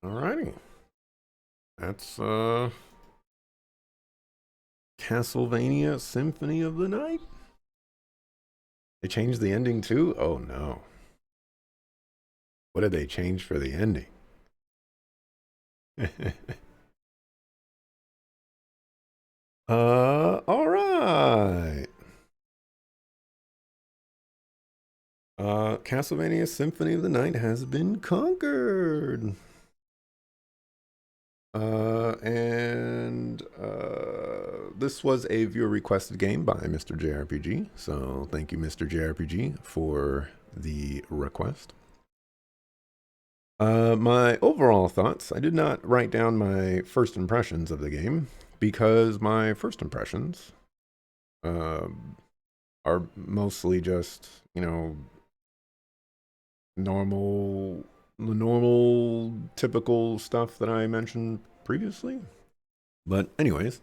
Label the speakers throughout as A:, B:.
A: Alrighty. That's Castlevania Symphony of the Night. They changed the ending too? Oh no. What did they change for the ending? All right. Castlevania Symphony of the Night has been conquered. And this was a viewer requested game by Mr. JRPG. So thank you, Mr. JRPG, for the request. My overall thoughts. I did not write down my first impressions of the game because my first impressions uh, are mostly just, normal, the normal, typical stuff that I mentioned previously. But anyways,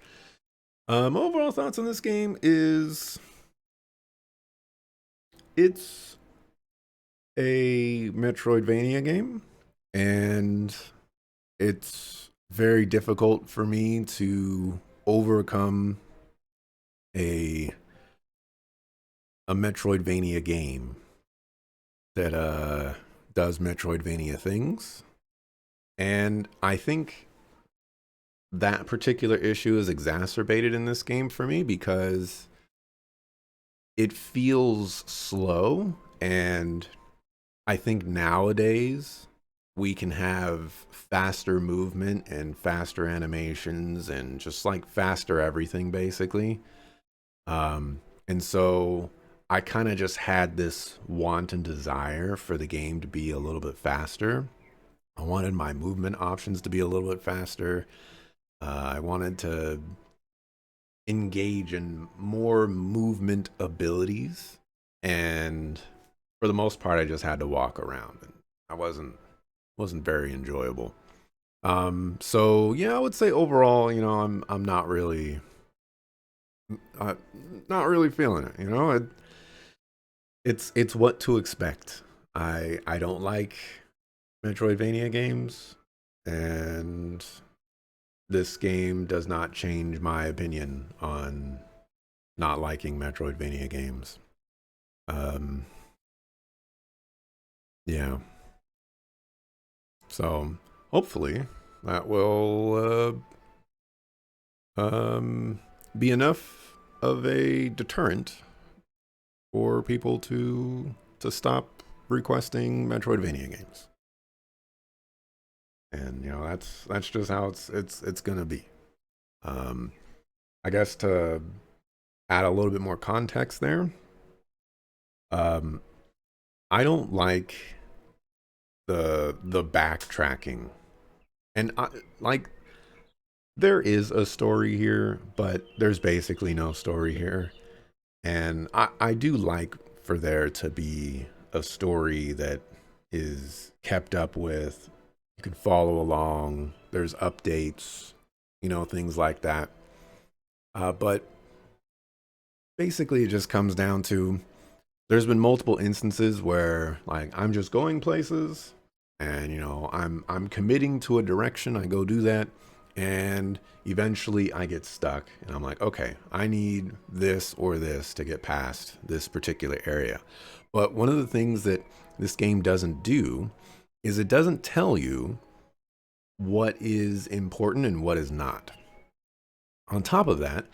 A: my overall thoughts on this game is it's a Metroidvania game, and it's very difficult for me to overcome a a Metroidvania game that does Metroidvania things. And I think that particular issue is exacerbated in this game for me because it feels slow, and I think nowadays we can have faster movement and faster animations and just like faster everything basically. And so I kind of just had this wanton desire for the game to be a little bit faster. I wanted my movement options to be a little bit faster. I wanted to engage in more movement abilities, and for the most part, I just had to walk around, and I wasn't very enjoyable. So yeah, I would say overall, I'm uh, not really feeling it. It's what to expect. I don't like Metroidvania games, and this game does not change my opinion on not liking Metroidvania games. Um, yeah. So hopefully that will be enough of a deterrent for people to stop requesting Metroidvania games. And that's just how it's gonna be. Um, I guess to add a little bit more context there, um, I don't like the backtracking, and like there is a story here, but there's basically no story here. And I do like for there to be a story that is kept up with. You can follow along. There's updates, things like that. But basically, it just comes down to there's been multiple instances where like I'm just going places, and I'm committing to a direction. I go do that, and eventually I get stuck, and I'm like, okay, I need this or this to get past this particular area. But one of the things that this game doesn't do is it doesn't tell you what is important and what is not. On top of that,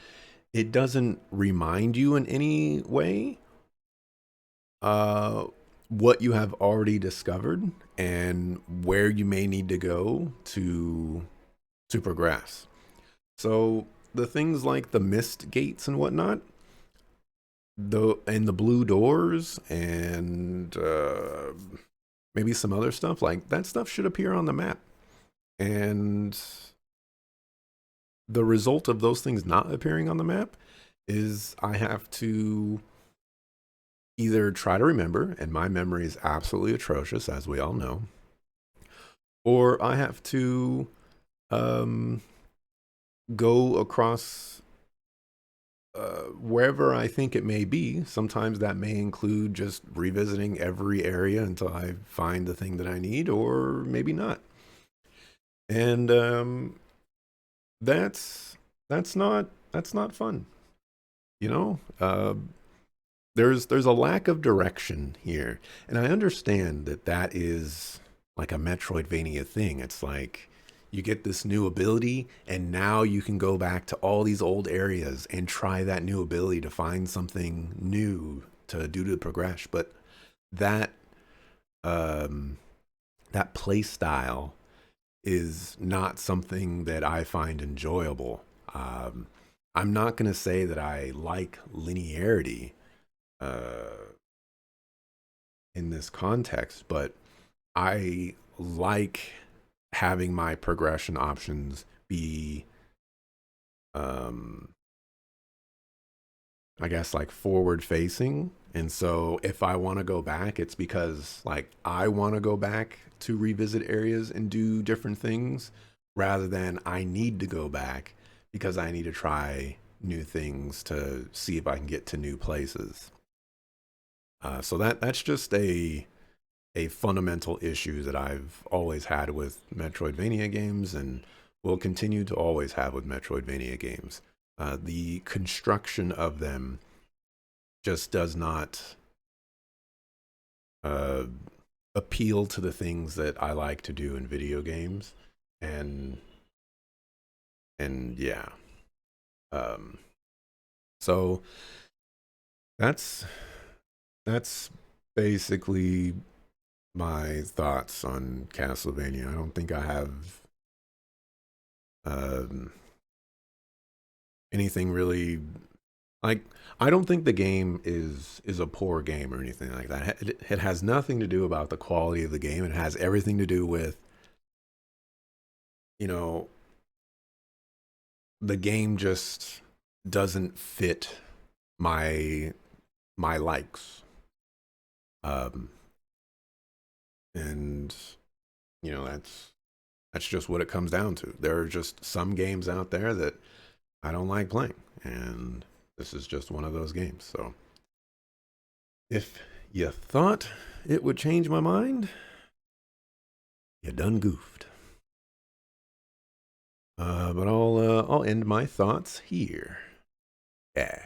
A: it doesn't remind you in any way uh, what you have already discovered and where you may need to go to progress. So the things like the mist gates and whatnot, the blue doors and maybe some other stuff like that stuff should appear on the map. And the result of those things not appearing on the map is I have to either try to remember, and my memory is absolutely atrocious, as we all know, or I have to um, go across wherever I think it may be. Sometimes that may include just revisiting every area until I find the thing that I need, or maybe not. and that's that's not fun. You know, there's a lack of direction here, and I understand that that is like a Metroidvania thing. It's like you get this new ability, and now you can go back to all these old areas and try that new ability to find something new to do to the progression. But that um, that play style is not something that I find enjoyable. Um, I'm not going to say that I like linearity uh, in this context, but I like having my progression options be, um, I guess, like forward facing. And so if I want to go back, it's because like I want to go back to revisit areas and do different things rather than I need to go back because I need to try new things to see if I can get to new places. So that's just a fundamental issue that I've always had with Metroidvania games and will continue to always have with Metroidvania games. The construction of them just does not uh, appeal to the things that I like to do in video games, and and yeah, um, so that's that's basically my thoughts on Castlevania. I don't think I have um, anything really like. I don't think the game is a poor game or anything like that. It has nothing to do about the quality of the game. It has everything to do with, you know, the game just doesn't fit my my likes. Um, and that's just what it comes down to. There are just some games out there that I don't like playing, and this is just one of those games. So if you thought it would change my mind, you done goofed. But I'll end my thoughts here. Yeah.